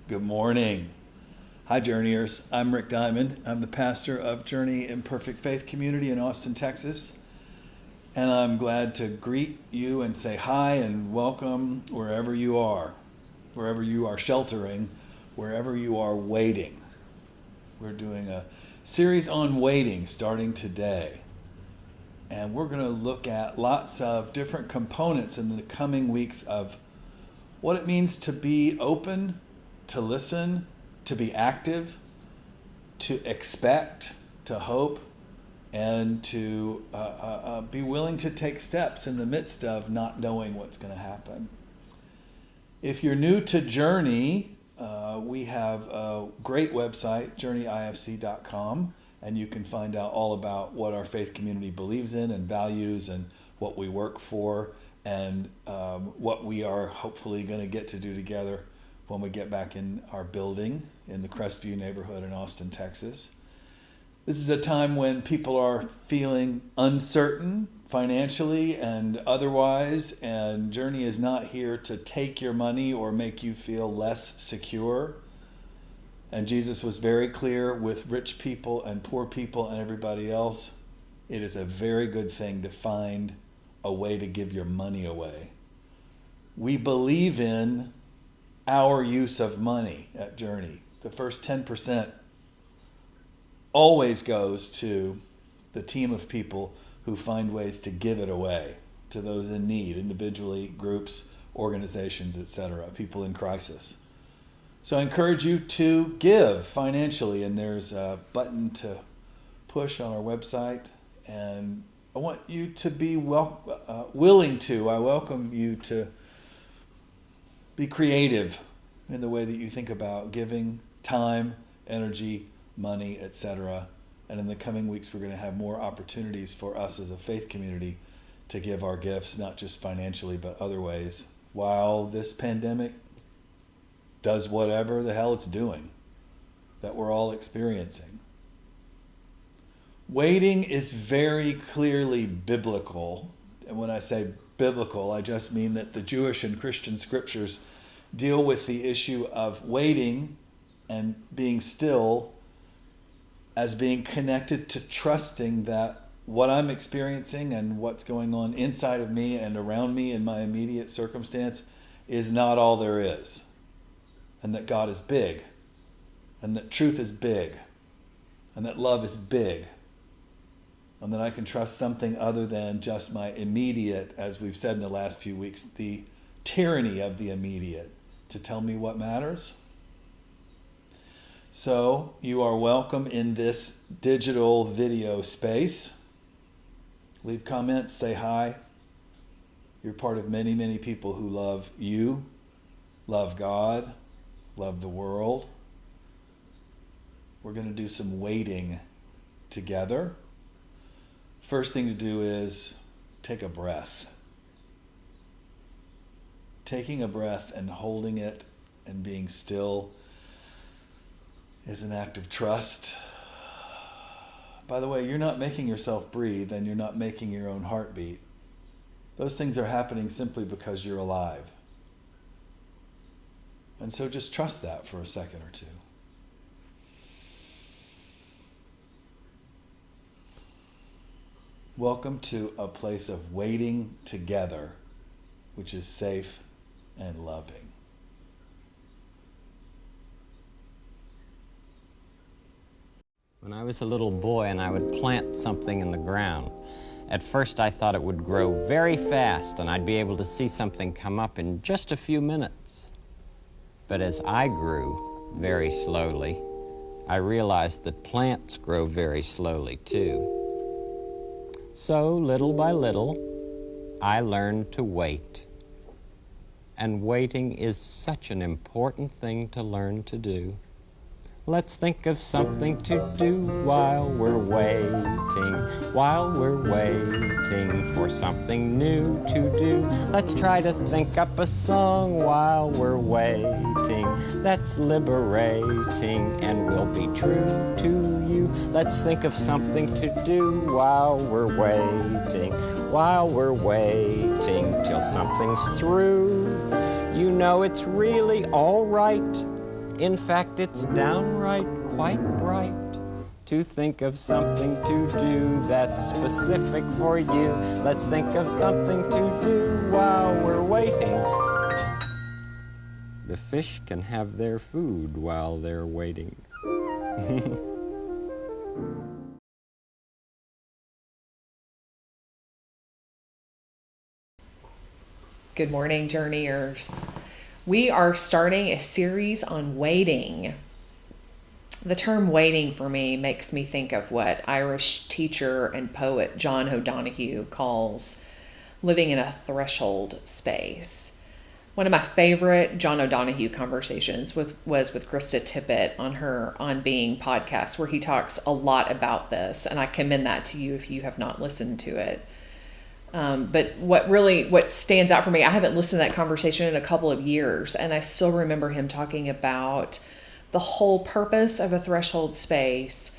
Good morning. Hi, Journeyers. I'm Rick Diamond. I'm the pastor of Journey Imperfect Faith Community in Austin, Texas. And I'm glad to greet you and say hi and welcome wherever you are sheltering, wherever you are waiting. We're doing a series on waiting starting today. And we're going to look at lots of different components in the coming weeks of what it means to be open, to listen, to be active, to expect, to hope, and to be willing to take steps in the midst of not knowing what's going to happen. If you're new to Journey, we have a great website, journeyifc.com, and you can find out all about what our faith community believes in and values and what we work for and what we are hopefully going to get to do together when we get back in our building in the Crestview neighborhood in Austin, Texas. This is a time when people are feeling uncertain financially and otherwise, and Journey is not here to take your money or make you feel less secure. And Jesus was very clear with rich people and poor people and everybody else. It is a very good thing to find a way to give your money away. We believe in our use of money at Journey. The first 10% always goes to the team of people who find ways to give it away to those in need, individually, groups, organizations, etc., people in crisis. So I encourage you to give financially, and there's a button to push on our website, and I want you to be willing to. I welcome you to be creative in the way that you think about giving time, energy, money, etc. And in the coming weeks, we're going to have more opportunities for us as a faith community to give our gifts, not just financially, but other ways, while this pandemic does whatever the hell it's doing that we're all experiencing. Waiting is very clearly biblical. And when I say biblical, I just mean that the Jewish and Christian scriptures deal with the issue of waiting and being still as being connected to trusting that what I'm experiencing and what's going on inside of me and around me in my immediate circumstance is not all there is. And that God is big, and that truth is big, and that love is big, and that I can trust something other than just my immediate, as we've said in the last few weeks, the tyranny of the immediate to tell me what matters. So you are welcome in this digital video space. Leave comments, say hi. You're part of many, many people who love you, love God, love the world. We're going to do some waiting together. First thing to do is take a breath. Taking a breath and holding it and being still is an act of trust. By the way, you're not making yourself breathe and you're not making your own heartbeat. Those things are happening simply because you're alive. And so just trust that for a second or two. Welcome to a place of waiting together, which is safe and loving. When I was a little boy and I would plant something in the ground, at first I thought it would grow very fast and I'd be able to see something come up in just a few minutes. But as I grew very slowly, I realized that plants grow very slowly too. So little by little, I learned to wait. And waiting is such an important thing to learn to do. Let's think of something to do while we're waiting for something new to do. Let's try to think up a song while we're waiting that's liberating and will be true to you. Let's think of something to do while we're waiting till something's through. You know it's really all right. In fact, it's downright quite bright to think of something to do that's specific for you. Let's think of something to do while we're waiting. The fish can have their food while they're waiting. Good morning, journeyers. We are starting a series on waiting. The term waiting for me makes me think of what Irish teacher and poet John O'Donohue calls living in a threshold space. One of my favorite John O'Donohue conversations was with Krista Tippett on her On Being podcast, where he talks a lot about this, and I commend that to you if you have not listened to it. But what stands out for me, I haven't listened to that conversation in a couple of years, and I still remember him talking about the whole purpose of a threshold space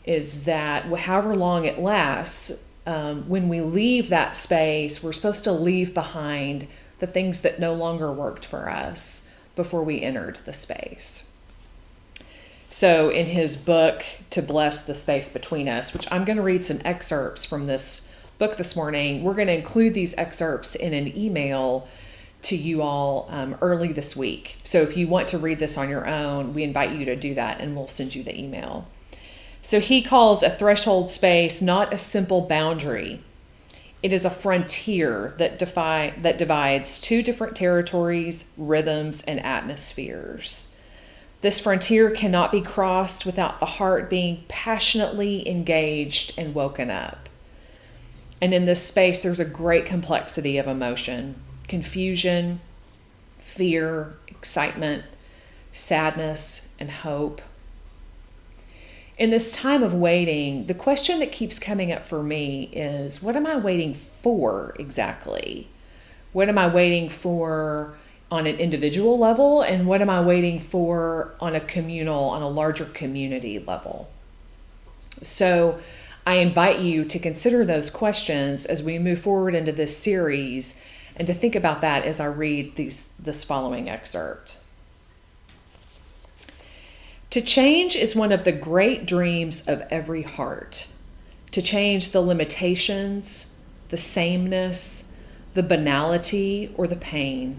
is that however long it lasts, when we leave that space, we're supposed to leave behind the things that no longer worked for us before we entered the space. So in his book, To Bless the Space Between Us, which I'm going to read some excerpts from this book this morning, we're going to include these excerpts in an email to you all early this week. So if you want to read this on your own, we invite you to do that and we'll send you the email. So he calls a threshold space not a simple boundary. It is a frontier that divides two different territories, rhythms, and atmospheres. This frontier cannot be crossed without the heart being passionately engaged and woken up. And in this space, there's a great complexity of emotion, confusion, fear, excitement, sadness, and hope. In this time of waiting, the question that keeps coming up for me is, what am I waiting for exactly? What am I waiting for on an individual level? And what am I waiting for on a larger community level? So I invite you to consider those questions as we move forward into this series and to think about that as I read this following excerpt. To change is one of the great dreams of every heart. To change the limitations, the sameness, the banality, or the pain.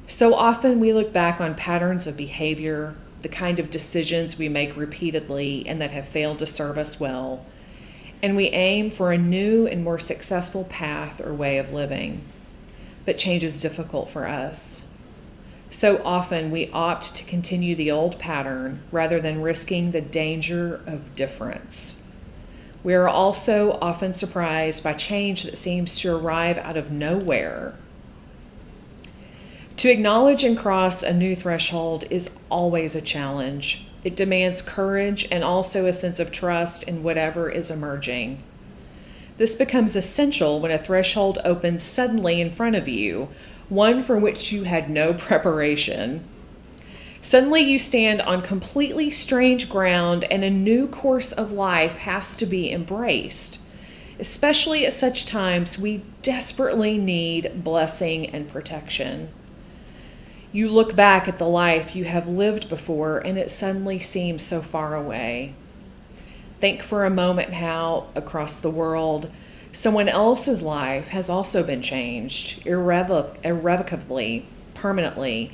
So often we look back on patterns of behavior, the kind of decisions we make repeatedly and that have failed to serve us well, and we aim for a new and more successful path or way of living. But change is difficult for us. So often we opt to continue the old pattern rather than risking the danger of difference. We are also often surprised by change that seems to arrive out of nowhere. To acknowledge and cross a new threshold is always a challenge. It demands courage and also a sense of trust in whatever is emerging. This becomes essential when a threshold opens suddenly in front of you, one for which you had no preparation. Suddenly you stand on completely strange ground and a new course of life has to be embraced. Especially at such times, we desperately need blessing and protection. You look back at the life you have lived before and it suddenly seems so far away. Think for a moment how, across the world, someone else's life has also been changed, irrevocably, permanently,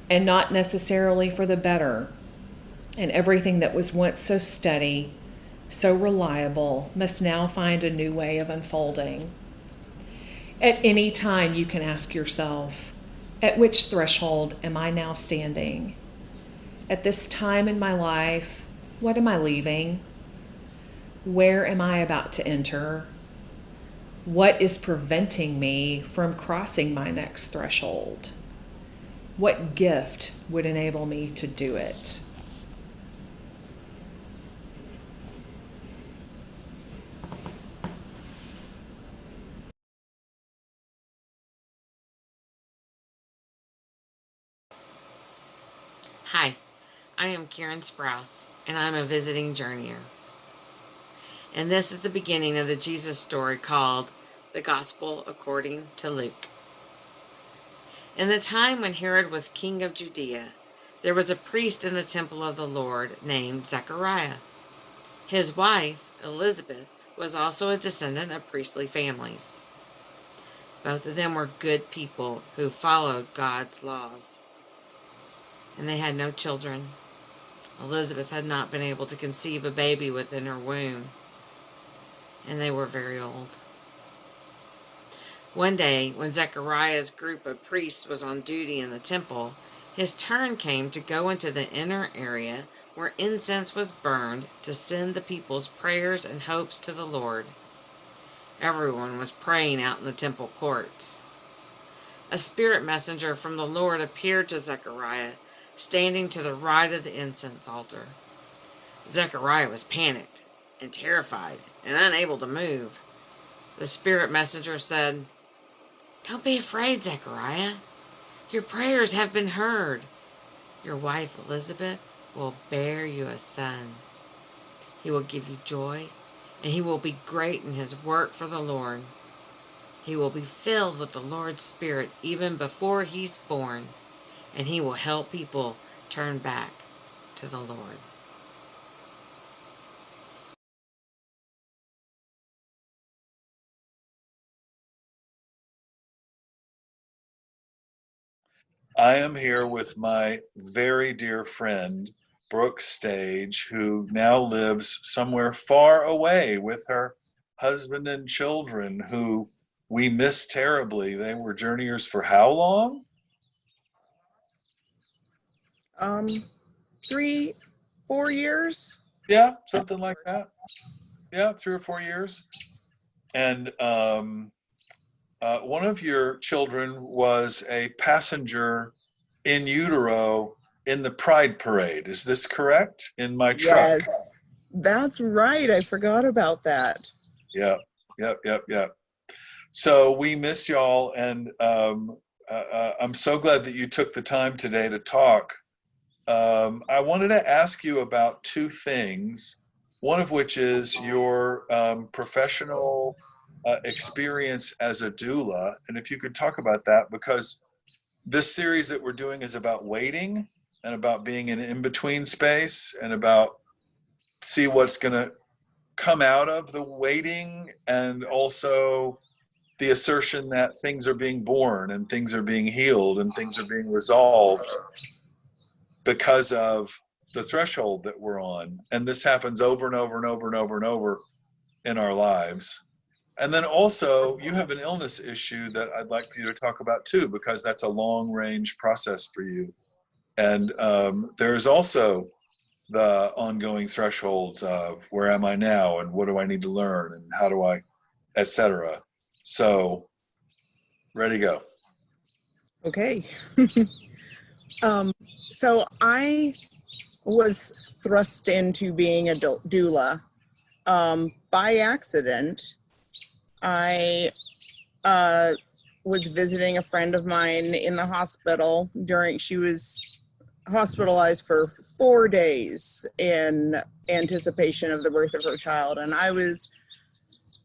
and not necessarily for the better. And everything that was once so steady, so reliable, must now find a new way of unfolding. At any time, you can ask yourself, at which threshold am I now standing? At this time in my life, what am I leaving? Where am I about to enter? What is preventing me from crossing my next threshold? What gift would enable me to do it? Hi, I am Karen Sprouse, and I'm a visiting journeyer. And this is the beginning of the Jesus story called The Gospel According to Luke. In the time when Herod was king of Judea, there was a priest in the temple of the Lord named Zechariah. His wife, Elizabeth, was also a descendant of priestly families. Both of them were good people who followed God's laws. And they had no children. Elizabeth had not been able to conceive a baby within her womb, and they were very old. One day, when Zechariah's group of priests was on duty in the temple, his turn came to go into the inner area where incense was burned to send the people's prayers and hopes to the Lord. Everyone was praying out in the temple courts. A spirit messenger from the Lord appeared to Zechariah, standing to the right of the incense altar. Zechariah was panicked and terrified and unable to move. The spirit messenger said, "Don't be afraid, Zechariah. Your prayers have been heard. Your wife Elizabeth will bear you a son. He will give you joy, and he will be great in his work for the Lord. He will be filled with the Lord's Spirit even before he's born, and he will help people turn back to the Lord." I am here with my very dear friend, Brooke Stage, who now lives somewhere far away with her husband and children, who we miss terribly. They were journeyers for how long? Um, 3, 4 years. Yeah, something like that. Yeah, 3 or 4 years. And one of your children was a passenger in utero in the Pride Parade. Is this correct? In my truck. Yes, that's right. I forgot about that. Yep, yep. So we miss y'all, and I'm so glad that you took the time today to talk. I wanted to ask you about two things, one of which is your professional experience as a doula, and if you could talk about that, because this series that we're doing is about waiting and about being in in-between space and about see what's going to come out of the waiting, and also the assertion that things are being born and things are being healed and things are being resolved because of the threshold that we're on. And this happens over and over and over and over and over in our lives. And then also, you have an illness issue that I'd like for you to talk about too, because that's a long range process for you. And there's also the ongoing thresholds of where am I now and what do I need to learn and how do I, etc. So, ready to go. Okay. So I was thrust into being a doula by accident. I was visiting a friend of mine in the hospital she was hospitalized for 4 days in anticipation of the birth of her child. And I was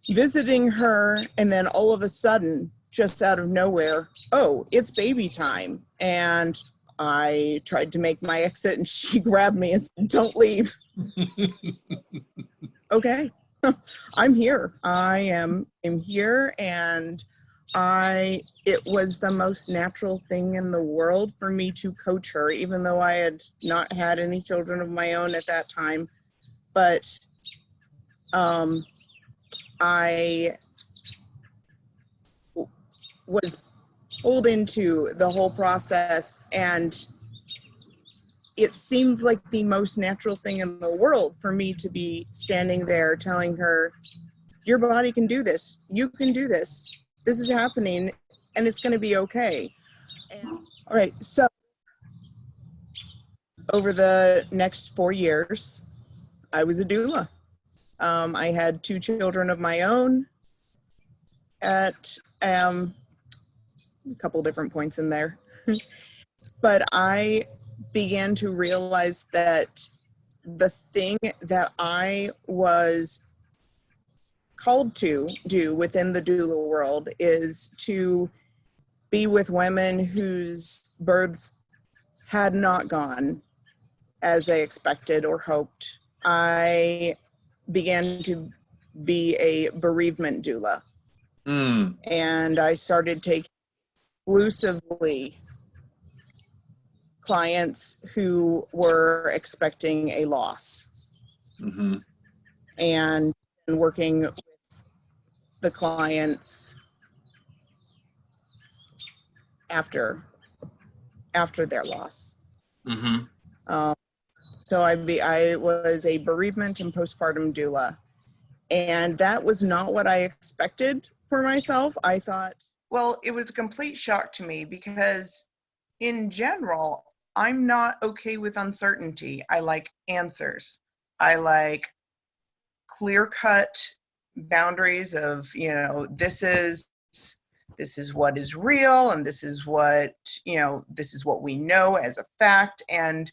visiting her, and then all of a sudden, just out of nowhere, oh, it's baby time. And I tried to make my exit, and she grabbed me and said, don't leave. Okay, I'm here. I'm here, and it was the most natural thing in the world for me to coach her, even though I had not had any children of my own at that time. But I was pulled into the whole process, and it seemed like the most natural thing in the world for me to be standing there telling her, your body can do this. You can do this. This is happening, and it's going to be okay. All right. So over the next 4 years, I was a doula. I had 2 children of my own at a couple different points in there. But I began to realize that the thing that I was called to do within the doula world is to be with women whose births had not gone as they expected or hoped. I began to be a bereavement doula. And I started taking exclusively clients who were expecting a loss. Mm-hmm. And working with the clients after their loss. Mm-hmm. So I was a bereavement and postpartum doula, and that was not what I expected for myself. I thought, well, it was a complete shock to me because in general, I'm not okay with uncertainty. I like answers. I like clear-cut boundaries of, this is what is real, and this is what we know as a fact. And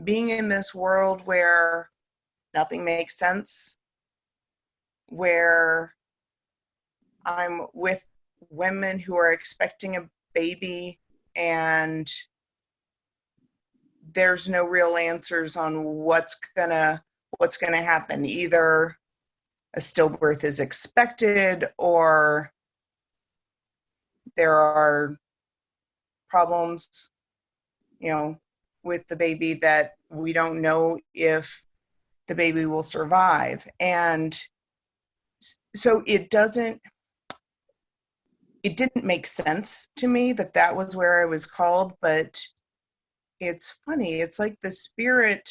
being in this world where nothing makes sense, where I'm with women who are expecting a baby and there's no real answers on what's gonna happen. Either a stillbirth is expected, or there are problems, with the baby that we don't know if the baby will survive. And so it didn't make sense to me that was where I was called. But it's funny, it's like the spirit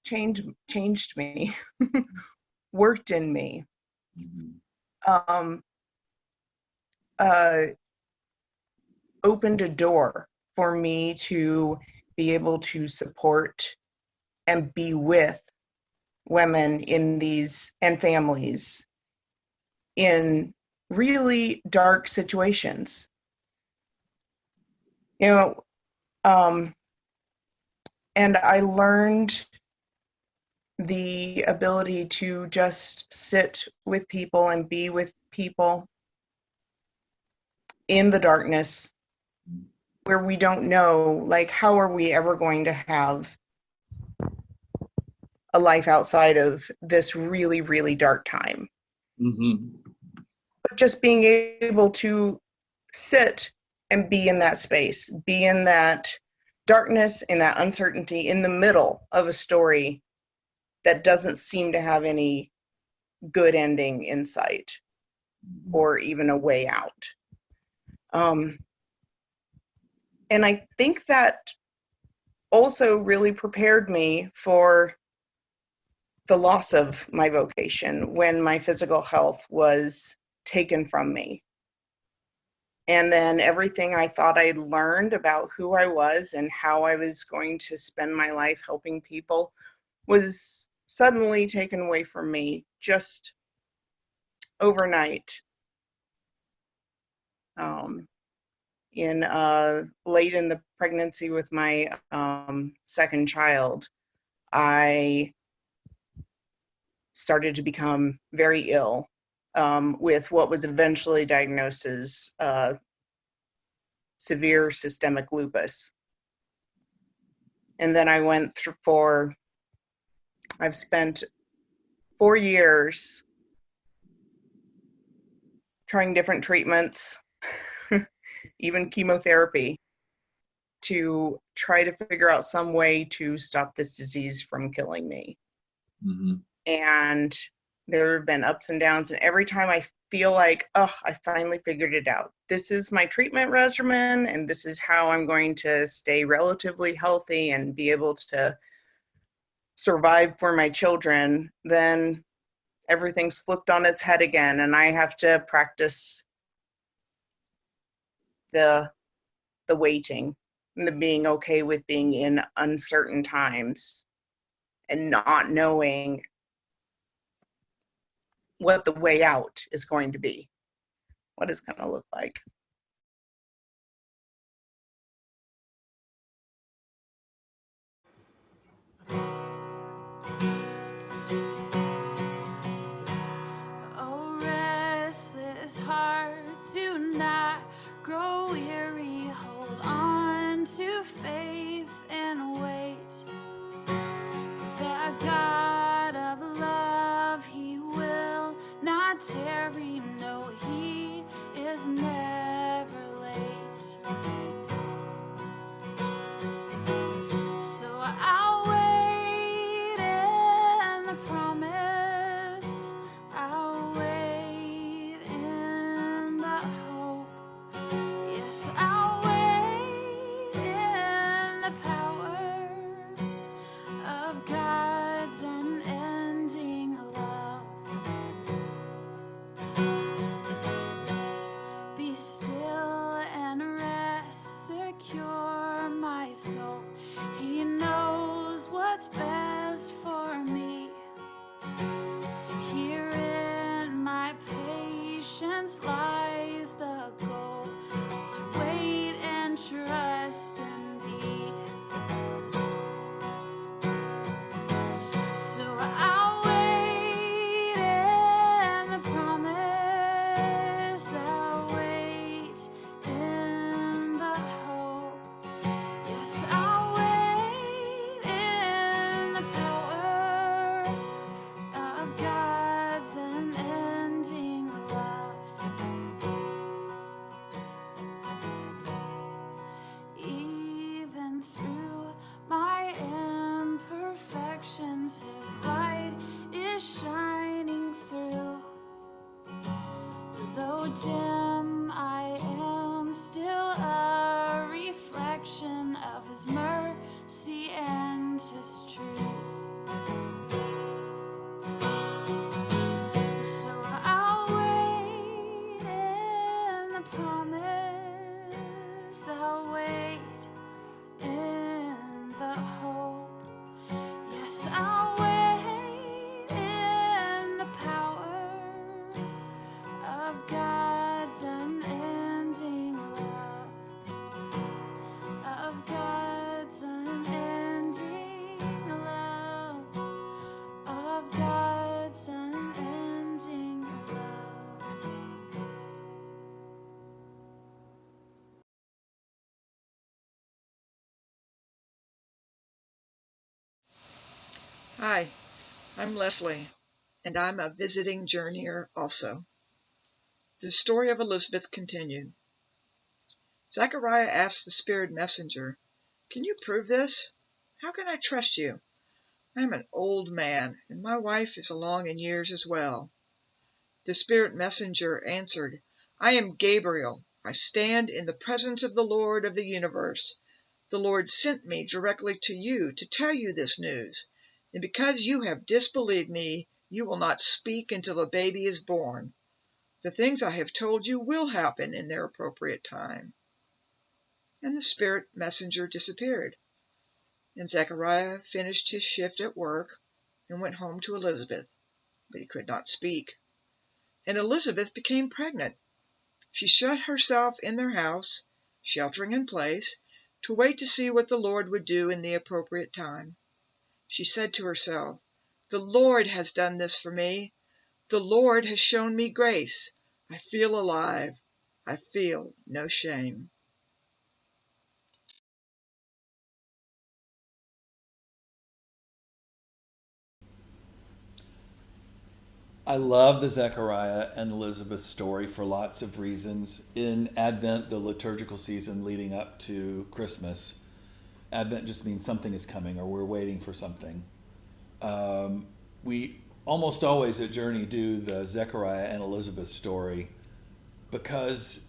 changed me, worked in me, opened a door for me to be able to support and be with women and families in really dark situations. And I learned the ability to just sit with people and be with people in the darkness, where we don't know, like, how are we ever going to have a life outside of this really, really dark time. Mm-hmm. But just being able to sit and be in that space, be in that darkness, in that uncertainty, in the middle of a story that doesn't seem to have any good ending in sight or even a way out. And I think that also really prepared me for the loss of my vocation when my physical health was taken from me. And then everything I thought I'd learned about who I was and how I was going to spend my life helping people was suddenly taken away from me just overnight. Late in the pregnancy with my second child, I started to become very ill with what was eventually diagnosed as severe systemic lupus. And then I went through I've spent 4 years trying different treatments, even chemotherapy, to try to figure out some way to stop this disease from killing me. Mm-hmm. And there have been ups and downs, and every time I feel like, oh, I finally figured it out. This is my treatment regimen, and this is how I'm going to stay relatively healthy and be able to survive for my children, then everything's flipped on its head again, and I have to practice the waiting and the being okay with being in uncertain times and not knowing what the way out is going to be, what it's going to look like. Oh, restless heart, do not grow weary. Hold on to faith and wait. The God of love, He will not tarry. No, He is never late. So I'll wait in the promise. I'll wait in the hope. Yes, I'll wait in the power of God's unending love. Be still and rest, secure my soul. He knows what's best for me. Here in my patience lies the goal, to wait and trust in thee. So I'll wait in the promise. I'll wait in the hope. Yes, I'll wait in the power of God's unending love. Even through my imperfections, His light is shining through. Though dim, I am still a reflection of His mercy and His truth. So I'll wait in the promise. I'll wait in the hope. Yes, I'll wait in the power of God's unending love. Of God's unending love. Of God's unending love. Hi, I'm Leslie, and I'm a visiting journeyer also. The story of Elizabeth continued. Zechariah asked the spirit messenger, "Can you prove this? How can I trust you? I am an old man, and my wife is along in years as well. The spirit messenger answered, I am Gabriel. I stand in the presence of the Lord of the universe. The Lord sent me directly to you to tell you this news. And because you have disbelieved me, you will not speak until the baby is born. The things I have told you will happen in their appropriate time. And the spirit messenger disappeared. And Zechariah finished his shift at work and went home to Elizabeth, but he could not speak. And Elizabeth became pregnant. She shut herself in their house, sheltering in place, to wait to see what the Lord would do in the appropriate time. She said to herself, The Lord has done this for me. The Lord has shown me grace. I feel alive. I feel no shame. I love the Zechariah and Elizabeth story for lots of reasons. In Advent, the liturgical season leading up to Christmas, Advent just means something is coming or we're waiting for something. We almost always at Journey do the Zechariah and Elizabeth story because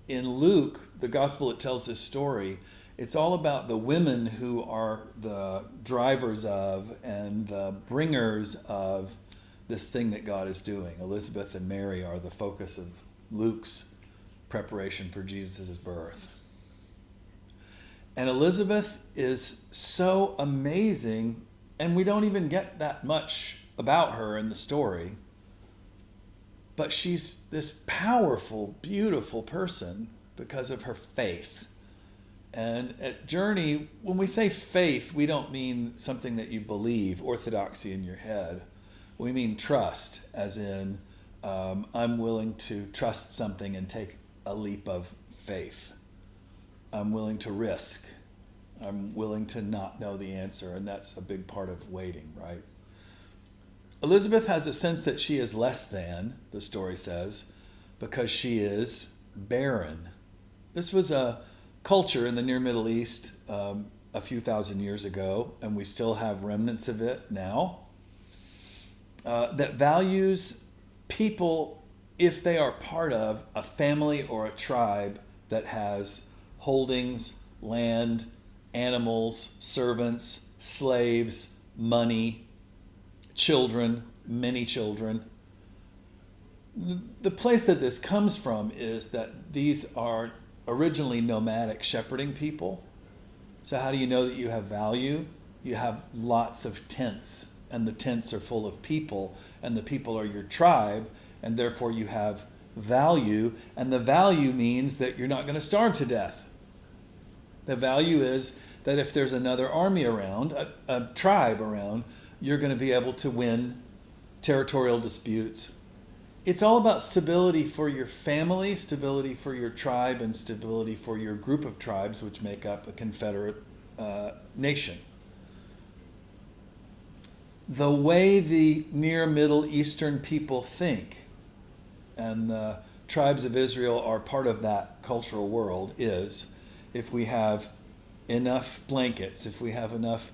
in Luke, the gospel that tells this story, it's all about the women who are the drivers of and the bringers of this thing that God is doing. Elizabeth and Mary are the focus of Luke's preparation for Jesus' birth. And Elizabeth is so amazing, and we don't even get that much about her in the story. But she's this powerful, beautiful person because of her faith. And at Journey, when we say faith, we don't mean something that you believe, orthodoxy in your head. We mean trust, as in I'm willing to trust something and take a leap of faith. I'm willing to risk. I'm willing to not know the answer, and that's a big part of waiting, right? Elizabeth has a sense that she is less than, the story says, because she is barren. This was a culture in the Near Middle East a few thousand years ago, and we still have remnants of it now, that values people if they are part of a family or a tribe that has holdings, land, animals, servants, slaves, money, children, many children. The place that this comes from is that these are originally nomadic shepherding people. So how do you know that you have value? You have lots of tents, and the tents are full of people, and the people are your tribe, and therefore you have value, and the value means that you're not going to starve to death. The value is that if there's another army around, a tribe around, you're going to be able to win territorial disputes. It's all about stability for your family, stability for your tribe, and stability for your group of tribes, which make up a confederate nation. The way the Near Middle Eastern people think, and the tribes of Israel are part of that cultural world, is if we have enough blankets, if we have enough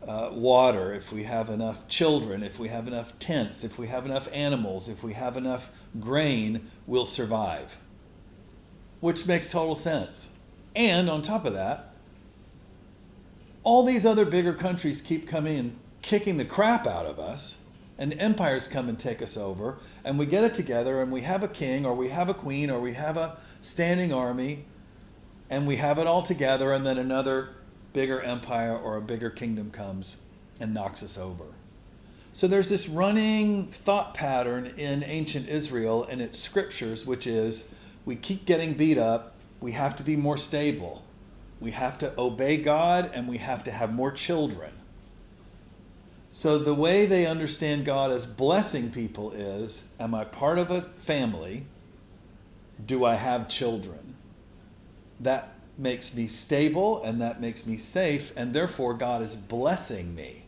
water, if we have enough children, if we have enough tents, if we have enough animals, if we have enough grain, we'll survive. Which makes total sense. And on top of that, all these other bigger countries keep coming and kicking the crap out of us, and empires come and take us over, and we get it together, and we have a king, or we have a queen, or we have a standing army, and we have it all together, and then another bigger empire or a bigger kingdom comes and knocks us over. So there's this running thought pattern in ancient Israel and its scriptures, which is we keep getting beat up, we have to be more stable, we have to obey God, and we have to have more children. So the way they understand God as blessing people is, am I part of a family? Do I have children? That makes me stable, and that makes me safe, and therefore God is blessing me.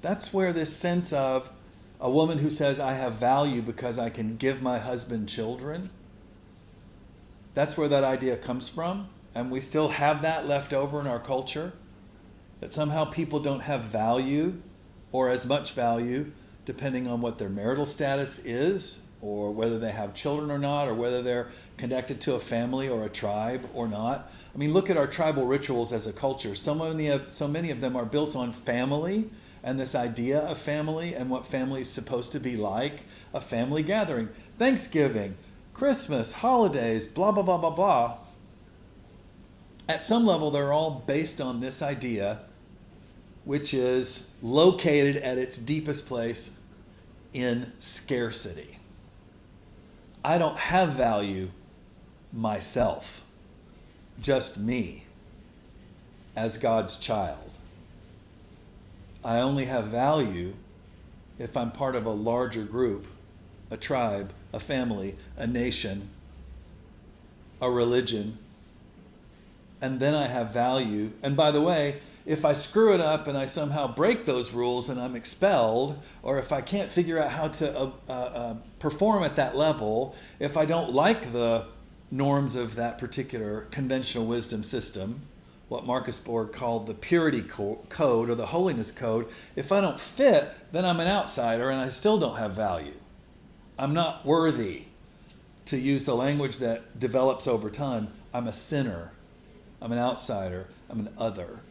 That's where this sense of a woman who says, I have value because I can give my husband children, that's where that idea comes from, and we still have that left over in our culture. that somehow people don't have value or as much value depending on what their marital status is, or whether they have children or not, or whether they're connected to a family or a tribe or not. I mean, look at our tribal rituals as a culture. So many of them are built on family and this idea of family and what family is supposed to be like, a family gathering, Thanksgiving, Christmas, holidays, blah, blah, blah, blah, blah. At some level, they're all based on this idea, which is located at its deepest place in scarcity. I don't have value myself, just me, as God's child. I only have value if I'm part of a larger group, a tribe, a family, a nation, a religion, and then I have value. And by the way, if I screw it up and I somehow break those rules and I'm expelled, or if I can't figure out how to perform at that level, if I don't like the norms of that particular conventional wisdom system, what Marcus Borg called the purity code or the holiness code, if I don't fit, then I'm an outsider and I still don't have value. I'm not worthy, to use the language that develops over time. I'm a sinner. I'm an outsider. I'm an other.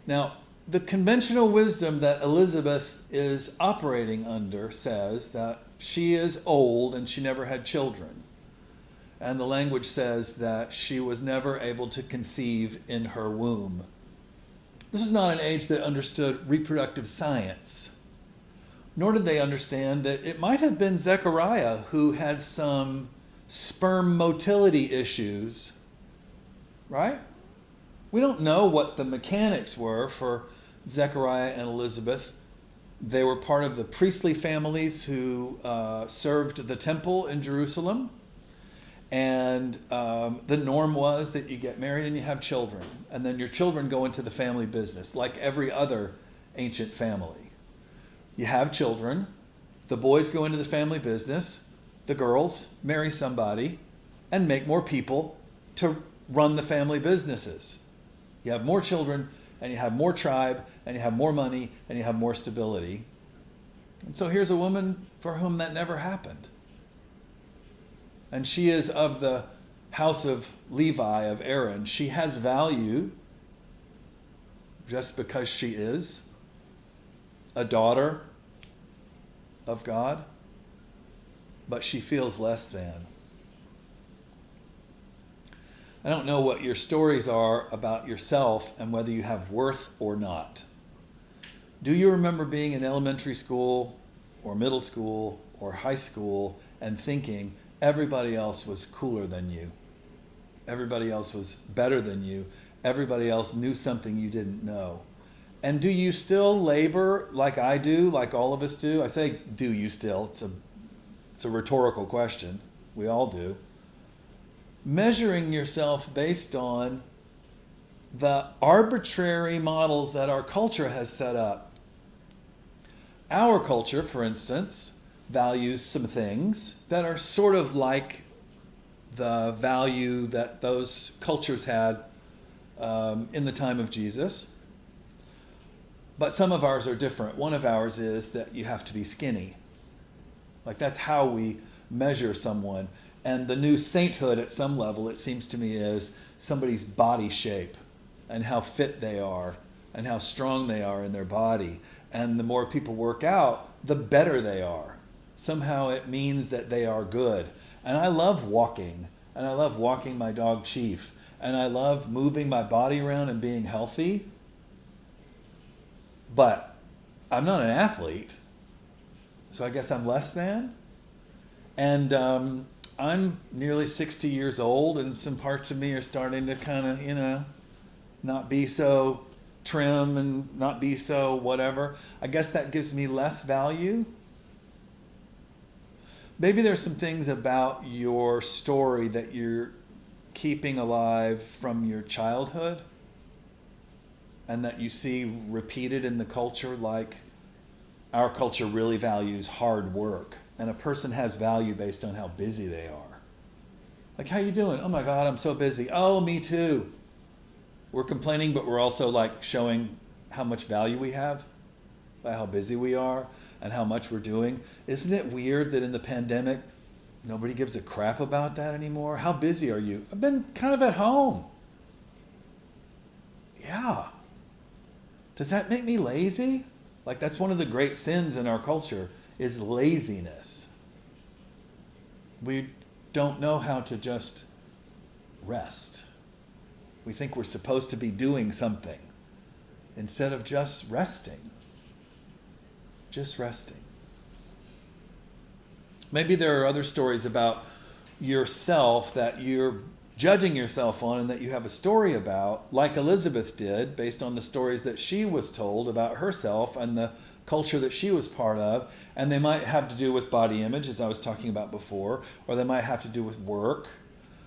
Now, the conventional wisdom that Elizabeth is operating under says that she is old and she never had children. And the language says that she was never able to conceive in her womb. This was not an age that understood reproductive science, nor did they understand that it might have been Zechariah who had some sperm motility issues, right? We don't know what the mechanics were for Zechariah and Elizabeth. They were part of the priestly families who served the temple in Jerusalem. And the norm was that you get married and you have children. And then your children go into the family business, like every other ancient family. You have children. The boys go into the family business. The girls marry somebody and make more people to run the family businesses. You have more children, and you have more tribe, and you have more money, and you have more stability. And so here's a woman for whom that never happened. And she is of the house of Levi, of Aaron. She has value just because she is a daughter of God, but she feels less than. I don't know what your stories are about yourself and whether you have worth or not. Do you remember being in elementary school or middle school or high school and thinking everybody else was cooler than you? Everybody else was better than you. Everybody else knew something you didn't know. And do you still labor like I do, like all of us do? I say, do you still? It's a rhetorical question. We all do. Measuring yourself based on the arbitrary models that our culture has set up. Our culture, for instance, values some things that are sort of like the value that those cultures had in the time of Jesus. But some of ours are different. One of ours is that you have to be skinny. Like that's how we measure someone. And the new sainthood at some level, it seems to me, is somebody's body shape and how fit they are and how strong they are in their body. And the more people work out, the better they are. Somehow it means that they are good. And I love walking. And I love walking my dog Chief. And I love moving my body around and being healthy. But I'm not an athlete. So I guess I'm less than. And I'm nearly 60 years old, and some parts of me are starting to kind of, not be so trim and not be so whatever. I guess that gives me less value. Maybe there's some things about your story that you're keeping alive from your childhood and that you see repeated in the culture, like our culture really values hard work. And a person has value based on how busy they are. Like, how you doing? Oh my God, I'm so busy. Oh, me too. We're complaining, but we're also like showing how much value we have by how busy we are and how much we're doing. Isn't it weird that in the pandemic, nobody gives a crap about that anymore? How busy are you? I've been kind of at home. Yeah. Does that make me lazy? Like, that's one of the great sins in our culture, is laziness. We don't know how to just rest. We think we're supposed to be doing something instead of just resting. Just resting. Maybe there are other stories about yourself that you're judging yourself on and that you have a story about, like Elizabeth did, based on the stories that she was told about herself and the culture that she was part of. And they might have to do with body image, as I was talking about before, or they might have to do with work.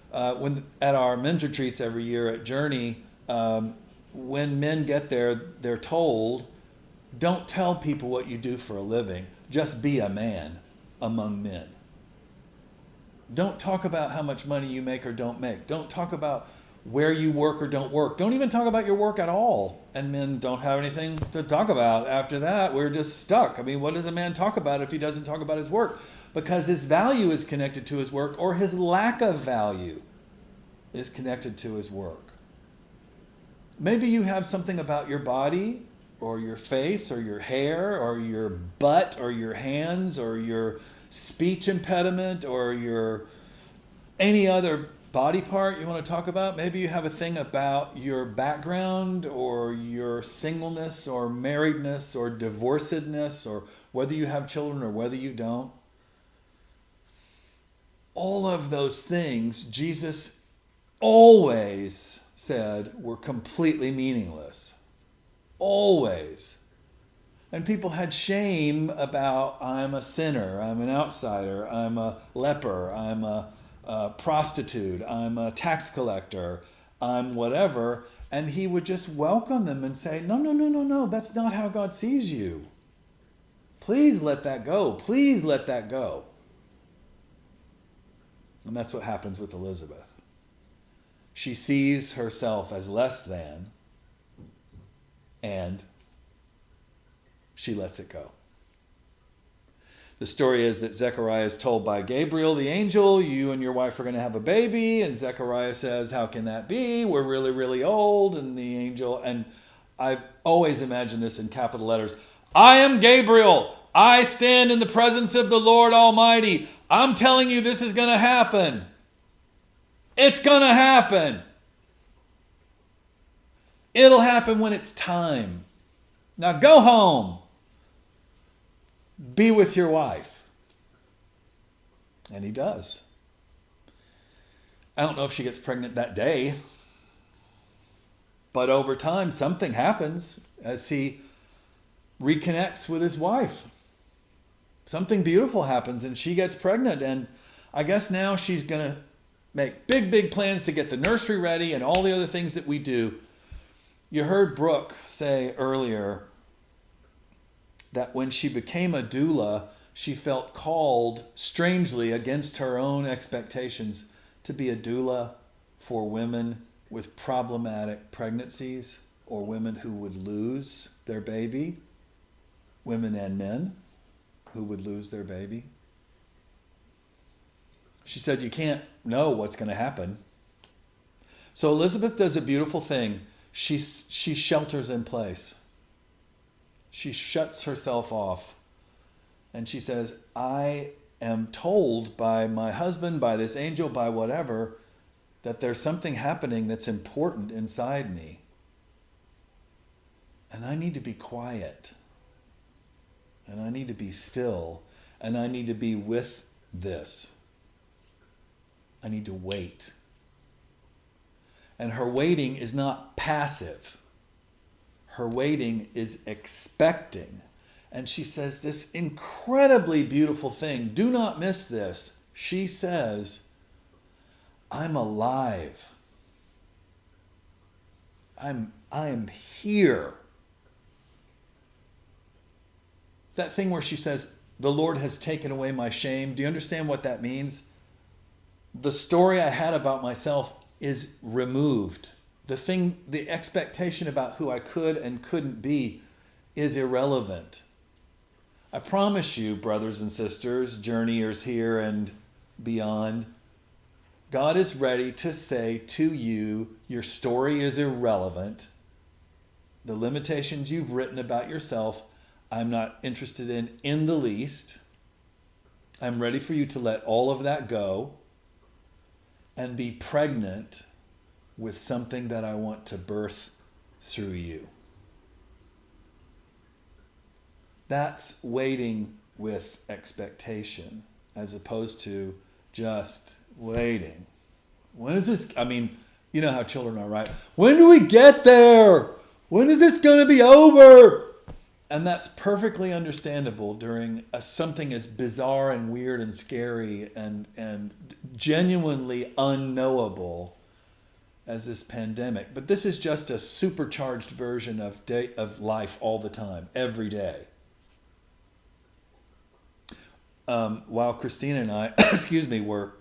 When at our men's retreats every year at Journey, when men get there, they're told, don't tell people what you do for a living. Just be a man among men. Don't talk about how much money you make or don't make. Don't talk about where you work or don't work. Don't even talk about your work at all. And men don't have anything to talk about after that. We're just stuck. I mean, what does a man talk about if he doesn't talk about his work? Because his value is connected to his work, or his lack of value is connected to his work. Maybe you have something about your body or your face or your hair or your butt or your hands or your speech impediment or your any other body part you want to talk about. Maybe you have a thing about your background or your singleness or marriedness or divorcedness or whether you have children or whether you don't. All of those things Jesus always said were completely meaningless. Always. And people had shame about, I'm a sinner, I'm an outsider, I'm a leper, I'm a prostitute, I'm a tax collector, I'm whatever. And he would just welcome them and say, no, that's not how God sees you. Please let that go. Please let that go. And that's what happens with Elizabeth. She sees herself as less than, and she lets it go. The story is that Zechariah is told by Gabriel, the angel, you and your wife are going to have a baby. And Zechariah says, how can that be? We're really, really old. And the angel, and I always imagine this in capital letters, I am Gabriel. I stand in the presence of the Lord Almighty. I'm telling you this is going to happen. It's going to happen. It'll happen when it's time. Now go home. Be with your wife. And he does. I don't know if she gets pregnant that day, but over time something happens as he reconnects with his wife. Something beautiful happens and she gets pregnant, and I guess now she's going to make big plans to get the nursery ready and all the other things that we do. You heard Brooke say earlier that when she became a doula, she felt called, strangely against her own expectations, to be a doula for women with problematic pregnancies or women who would lose their baby, women and men who would lose their baby. She said, you can't know what's going to happen. So Elizabeth does a beautiful thing. She shelters in place. She shuts herself off. And she says, I am told by my husband, by this angel, by whatever, that there's something happening that's important inside me. And I need to be quiet. And I need to be still. And I need to be with this. I need to wait. And her waiting is not passive. Her waiting is expecting. And she says this incredibly beautiful thing. Do not miss this. She says, I'm alive. I am here. That thing where she says, the Lord has taken away my shame. Do you understand what that means? The story I had about myself is removed The expectation about who I could and couldn't be is irrelevant. I promise you, brothers and sisters, journeyers here and beyond, God is ready to say to you, your story is irrelevant. The limitations you've written about yourself, I'm not interested in the least. I'm ready for you to let all of that go and be pregnant with something that I want to birth through you. That's waiting with expectation as opposed to just waiting. When is this? I mean, you know how children are, right? When do we get there? When is this going to be over? And that's perfectly understandable during something as bizarre and weird and scary and genuinely unknowable as this pandemic. But this is just a supercharged version of life all the time, every day. While Christina and I, were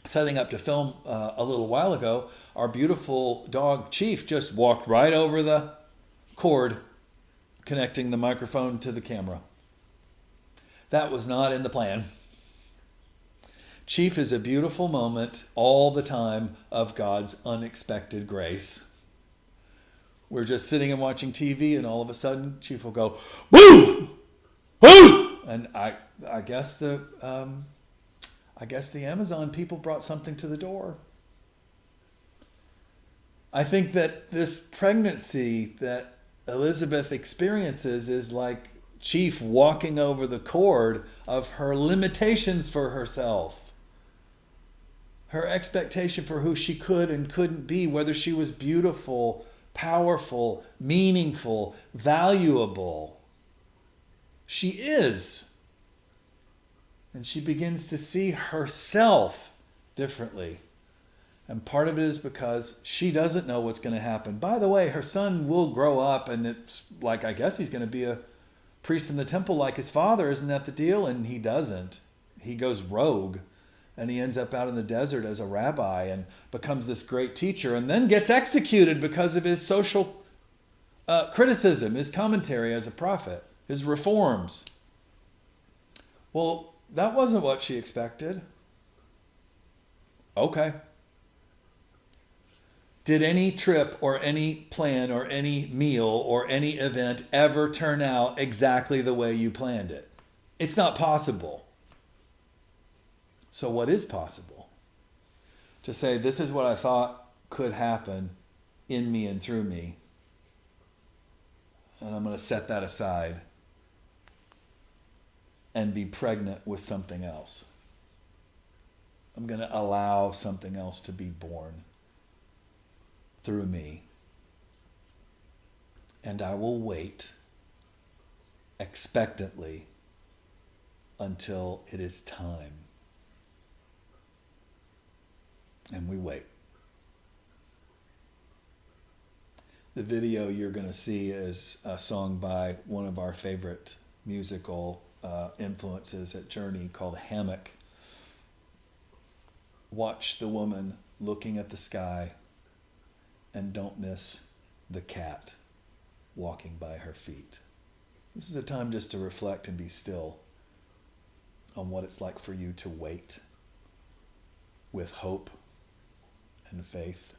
setting up to film a little while ago, our beautiful dog Chief just walked right over the cord connecting the microphone to the camera. That was not in the plan. Chief is a beautiful moment all the time of God's unexpected grace. We're just sitting and watching TV, and all of a sudden, Chief will go, "Boo! Boo!" And I guess the Amazon people brought something to the door. I think that this pregnancy that Elizabeth experiences is like Chief walking over the cord of her limitations for herself. Her expectation for who she could and couldn't be, whether she was beautiful, powerful, meaningful, valuable. She is. And she begins to see herself differently. And part of it is because she doesn't know what's going to happen. By the way, her son will grow up, and it's like, I guess he's going to be a priest in the temple like his father. Isn't that the deal? And he doesn't. He goes rogue, and he ends up out in the desert as a rabbi and becomes this great teacher, and then gets executed because of his social criticism, his commentary as a prophet, his reforms. Well, that wasn't what she expected. Okay. Did any trip or any plan or any meal or any event ever turn out exactly the way you planned it? It's not possible. So what is possible? To say, this is what I thought could happen in me and through me, and I'm going to set that aside and be pregnant with something else. I'm going to allow something else to be born through me. And I will wait expectantly until it is time. And we wait. The video you're going to see is a song by one of our favorite musical influences at Journey called Hammock. Watch the woman looking at the sky and don't miss the cat walking by her feet. This is a time just to reflect and be still on what it's like for you to wait with hope and faith.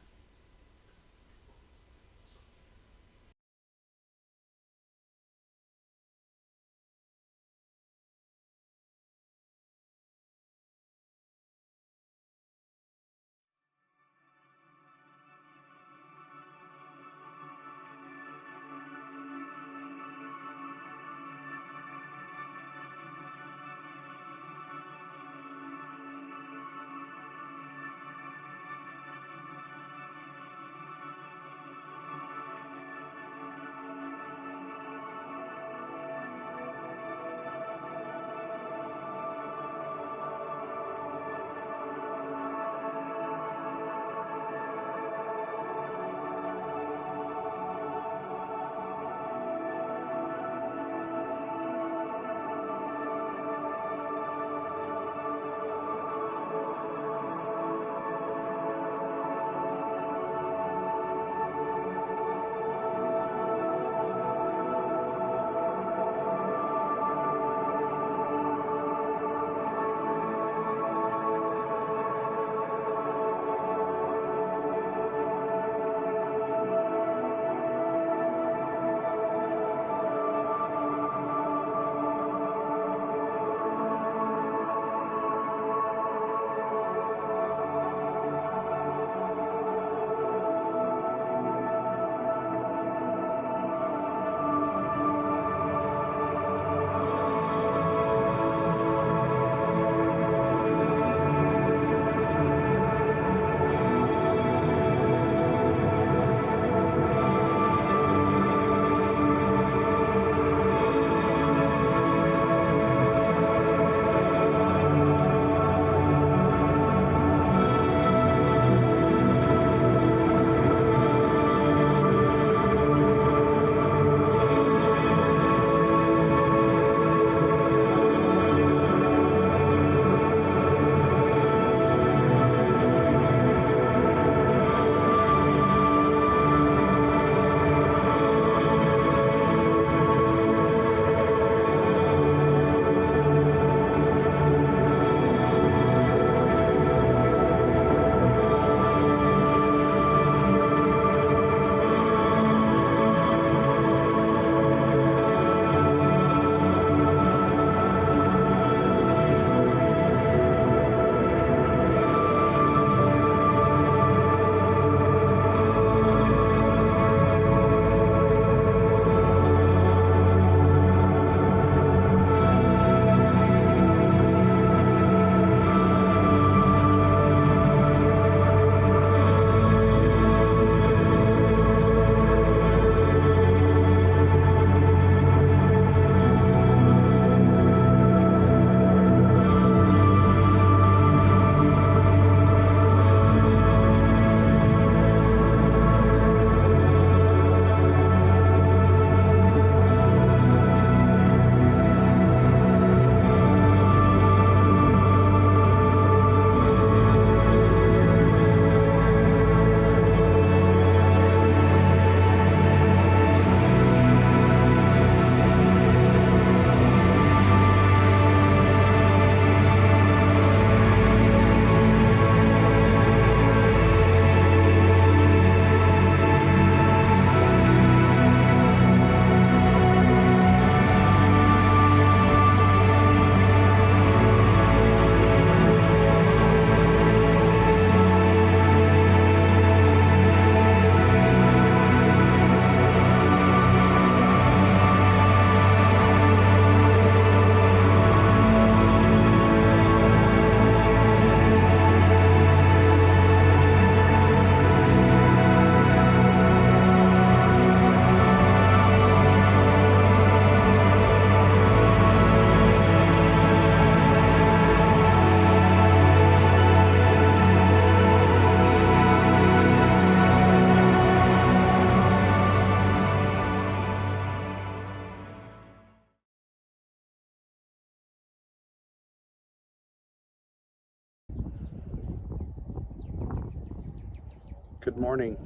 Good morning.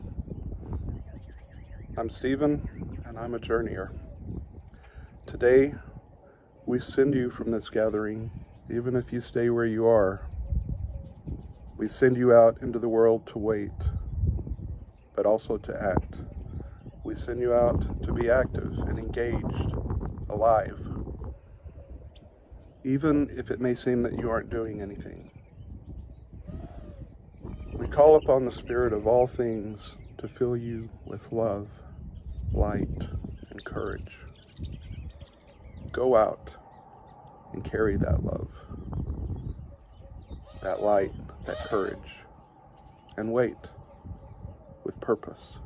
I'm Stephen, and I'm a journeyer. Today, we send you from this gathering, even if you stay where you are. We send you out into the world to wait, but also to act. We send you out to be active and engaged, alive, even if it may seem that you aren't doing anything. We call upon the Spirit of all things to fill you with love, light, and courage. Go out and carry that love, that light, that courage, and wait with purpose.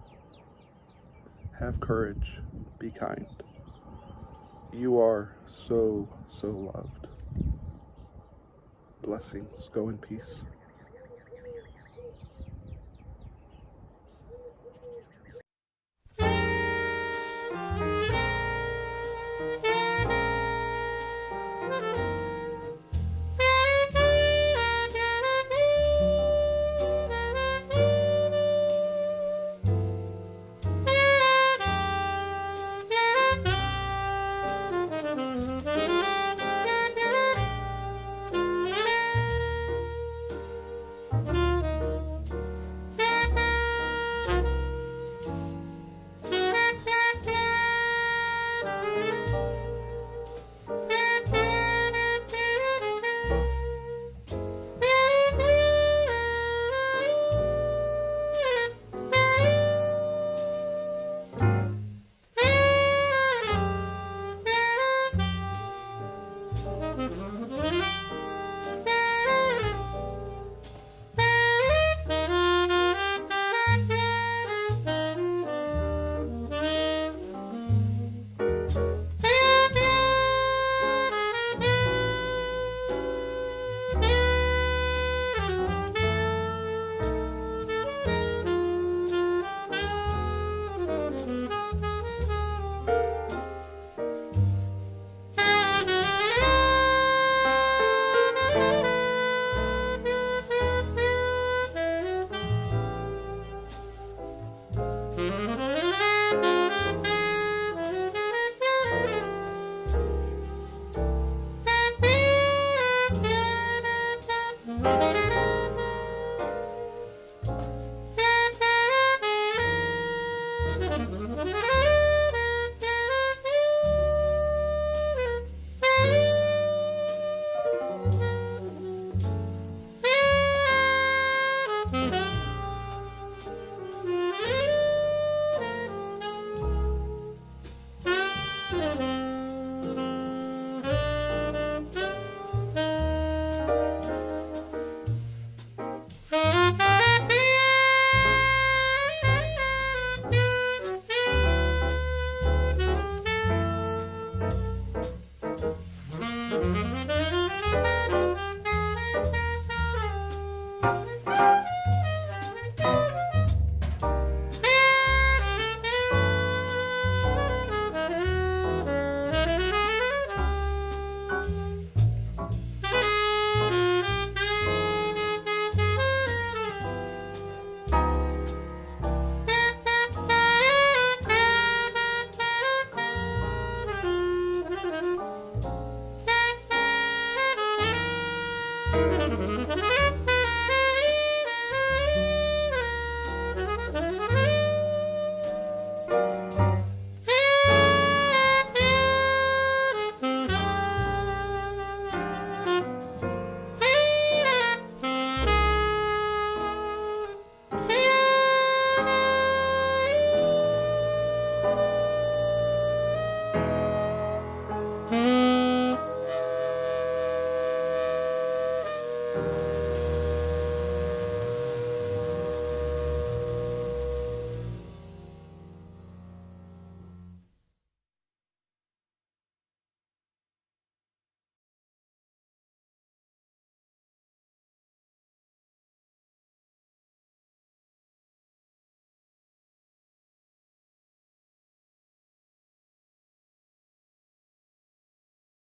Have courage, be kind. You are so, so loved. Blessings, go in peace.